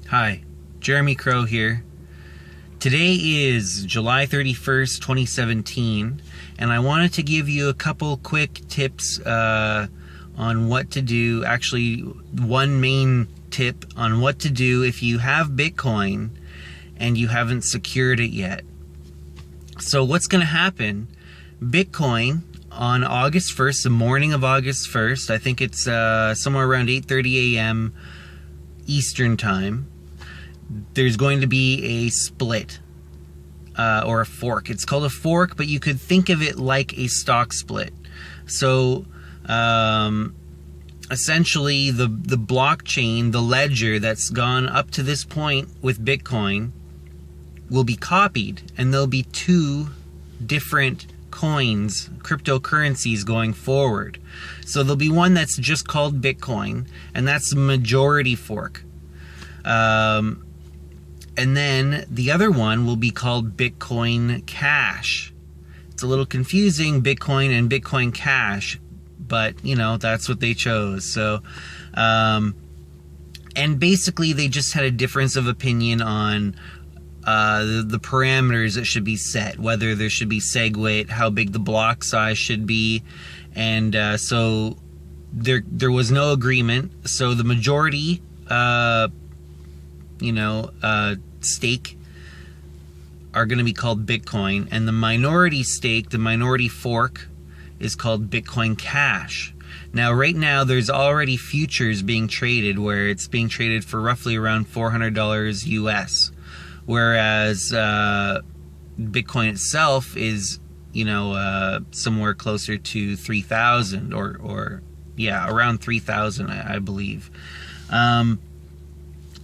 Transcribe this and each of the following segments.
Hi, Jeremy Crow here. Today is July 31st, 2017, and I wanted to give you a couple quick tips on what to do. Actually, one main tip on what to do if you have Bitcoin and you haven't secured it yet. So what's going to happen? Bitcoin on August 1st, the morning of August 1st, I think it's somewhere around 8:30 a.m. Eastern Time, there's going to be a split or a fork. It's called a fork, but you could think of it like a stock split. So essentially the blockchain, the ledger that's gone up to this point with Bitcoin will be copied, and there'll be two different coins, cryptocurrencies going forward. So there'll be one that's just called Bitcoin, and that's the majority fork. And then the other one will be called Bitcoin Cash. It's a little confusing, Bitcoin and Bitcoin Cash, but you know, that's what they chose. So, and basically they just had a difference of opinion on the parameters that should be set, whether there should be SegWit, how big the block size should be, and so there was no agreement. So the majority, stake are going to be called Bitcoin, and the minority stake, the minority fork, is called Bitcoin Cash. Now, right now, there's already futures being traded where it's being traded for roughly around $400 US, whereas Bitcoin itself is, somewhere closer to 3,000 or around 3,000, I believe.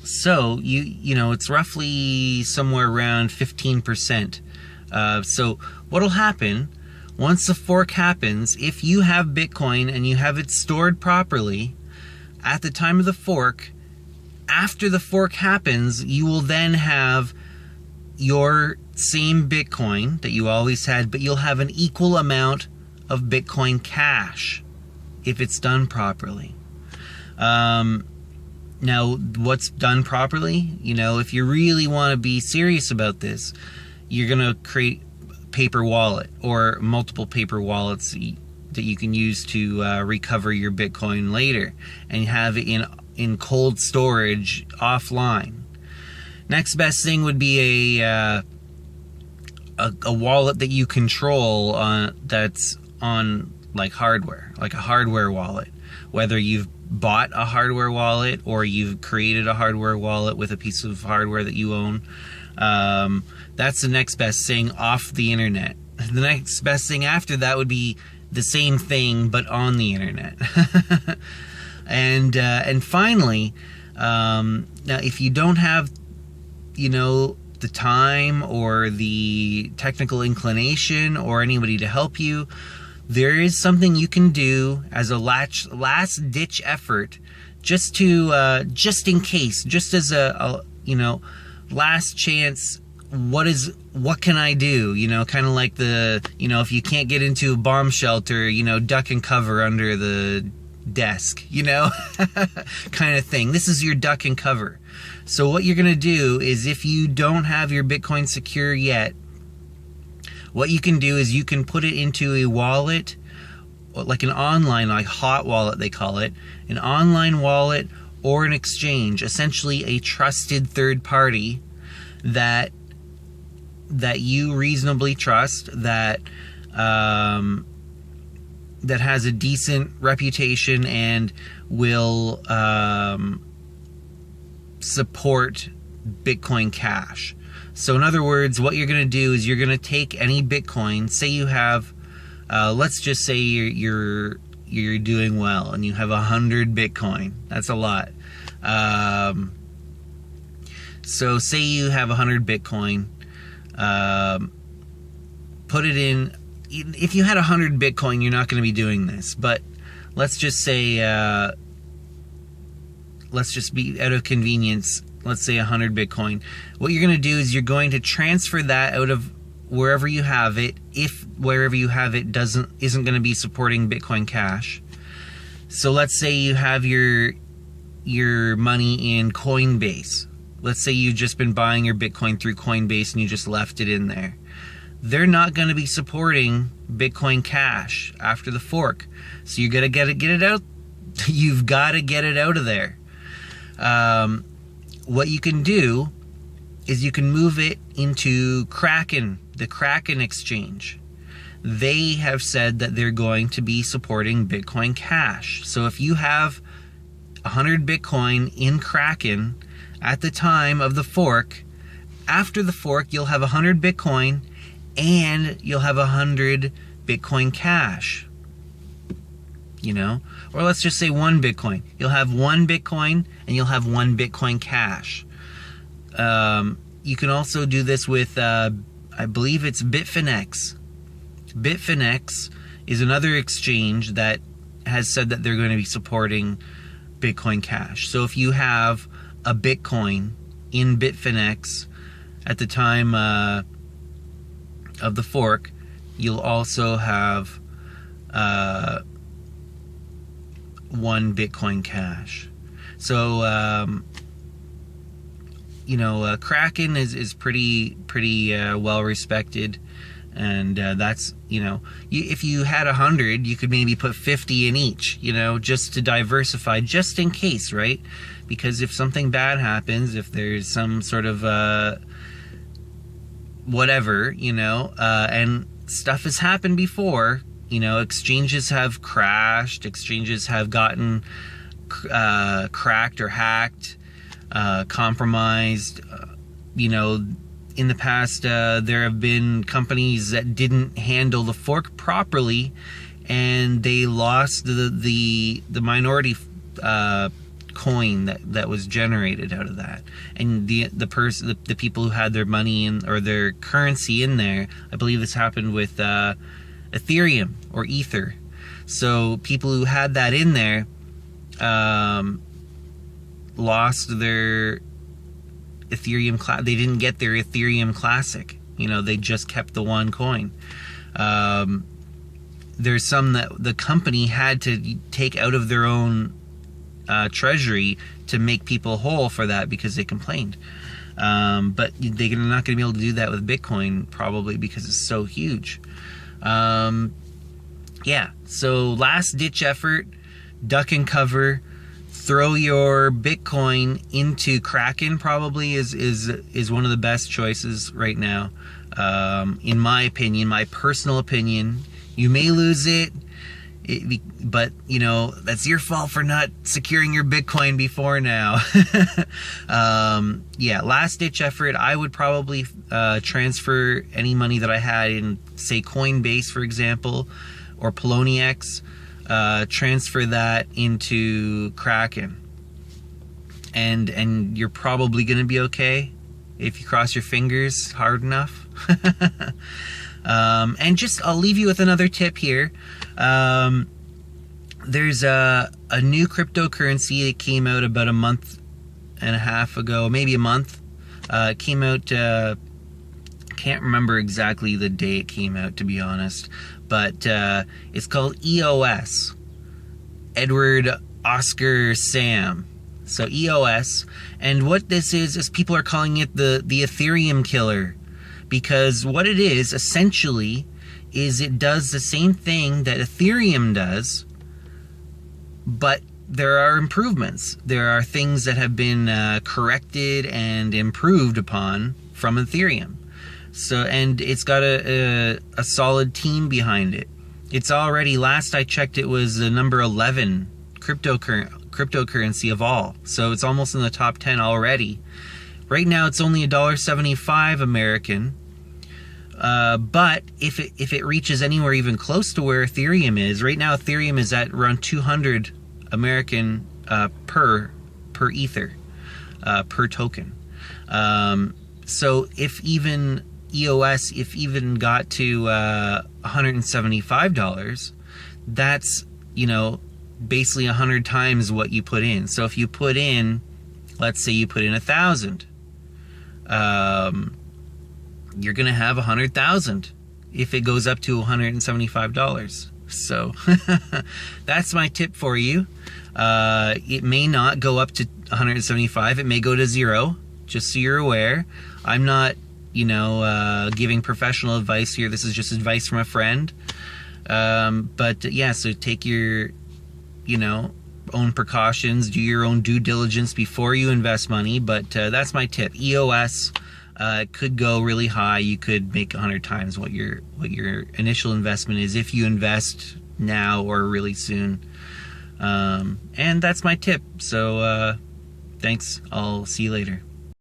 So it's roughly somewhere around 15%. So what'll happen once the fork happens, if you have Bitcoin and you have it stored properly at the time of the fork, after the fork happens, you will then have your same Bitcoin that you always had, but you'll have an equal amount of Bitcoin Cash if it's done properly. Now, what's done properly? If you really want to be serious about this, you're going to create a paper wallet or multiple paper wallets that you can use to recover your Bitcoin later and have it in cold storage offline. Next best thing would be a wallet that you control that's on like hardware, like a hardware wallet, whether you've bought a hardware wallet or you've created a hardware wallet with a piece of hardware that you own. That's the next best thing off the internet. The next best thing after that would be the same thing but on the internet. And finally, now if you don't have the time or the technical inclination or anybody to help you, there is something you can do as a last-ditch effort, just in case, just as a last chance. What can I do? Kind of like if you can't get into a bomb shelter, duck and cover under the desk, kind of thing. This is your duck and cover. So what you're gonna do is, if you don't have your Bitcoin secure yet, what you can do is you can put it into a wallet, like an online, like hot wallet they call it, an online wallet or an exchange, essentially a trusted third party that you reasonably trust, that has a decent reputation and will support Bitcoin Cash. So in other words, what you're going to do is you're going to take any Bitcoin. Say you have, let's just say you're doing well and you have 100 Bitcoin. That's a lot. So say you have 100 Bitcoin. Put it in. If you had 100 Bitcoin, you're not going to be doing this. But let's just say, let's just be out of convenience. Let's say 100 Bitcoin. What you're going to do is you're going to transfer that out of wherever you have it, if wherever you have it isn't going to be supporting Bitcoin Cash. So let's say you have your money in Coinbase. let's say you've just been buying your Bitcoin through Coinbase and you just left it in there. They're not going to be supporting Bitcoin Cash after the fork. So you got to get it out. You've got to get it out of there. What you can do is you can move it into Kraken, the Kraken exchange. They have said that they're going to be supporting Bitcoin Cash. So if you have 100 Bitcoin in Kraken at the time of the fork, after the fork, you'll have 100 Bitcoin and you'll have 100 Bitcoin Cash. You know? Or let's just say 1 Bitcoin. You'll have 1 Bitcoin and you'll have 1 Bitcoin Cash. You can also do this with, I believe it's Bitfinex. Bitfinex is another exchange that has said that they're going to be supporting Bitcoin Cash. So if you have a Bitcoin in Bitfinex at the time of the fork, you'll also have 1 Bitcoin Cash. So you know, Kraken is pretty well respected, and that's, you know, if you had 100, you could maybe put 50 in each, you know, just to diversify, just in case, right? Because if something bad happens, if there's some sort of whatever, you know, and stuff has happened before, you know, exchanges have crashed, exchanges have gotten cracked or hacked, compromised. You know, in the past, there have been companies that didn't handle the fork properly, and they lost the minority coin that was generated out of that. And the people who had their money in, or their currency in there, I believe this happened with Ethereum or Ether. So people who had that in there lost their Ethereum they didn't get their Ethereum Classic. You know, they just kept the 1 coin. There's some that the company had to take out of their own treasury to make people whole for that, because they complained. But they're not going to be able to do that with Bitcoin, probably because it's so huge. Yeah, so last ditch effort, duck and cover. Throw your Bitcoin into Kraken probably is one of the best choices right now. In my opinion, my personal opinion. You may lose it, but you know, that's your fault for not securing your Bitcoin before now. Yeah, last ditch effort. I would probably transfer any money that I had in, say, Coinbase, for example, or Poloniex. Transfer that into Kraken, and you're probably going to be okay if you cross your fingers hard enough. And just, I'll leave you with another tip here. There's a new cryptocurrency that came out about a month and a half ago, maybe a month. It came out, can't remember exactly the day it came out, to be honest, but it's called EOS, Edward Oscar Sam. So EOS, and what this is people are calling it the Ethereum killer, because what it is essentially is it does the same thing that Ethereum does, but there are improvements. There are things that have been corrected and improved upon from Ethereum. So, and it's got a solid team behind it. It's already, last I checked, it was the number 11 cryptocurrency of all. So it's almost in the top 10 already. Right now it's only $1.75 American. But if it reaches anywhere even close to where Ethereum is, right now Ethereum is at around 200 American per ether, per token. So if even EOS, if even got to $175, that's, you know, basically 100 times what you put in. So if you put in, let's say you put in 1,000, you're gonna have 100,000 if it goes up to $175. So that's my tip for you. It may not go up to 175. It may go to 0. just so you're aware. I'm not, giving professional advice here. This is just advice from a friend. But yeah, so take your, own precautions, do your own due diligence before you invest money. But that's my tip. EOS could go really high. You could make 100 times what your initial investment is if you invest now or really soon. And that's my tip. So thanks. I'll see you later.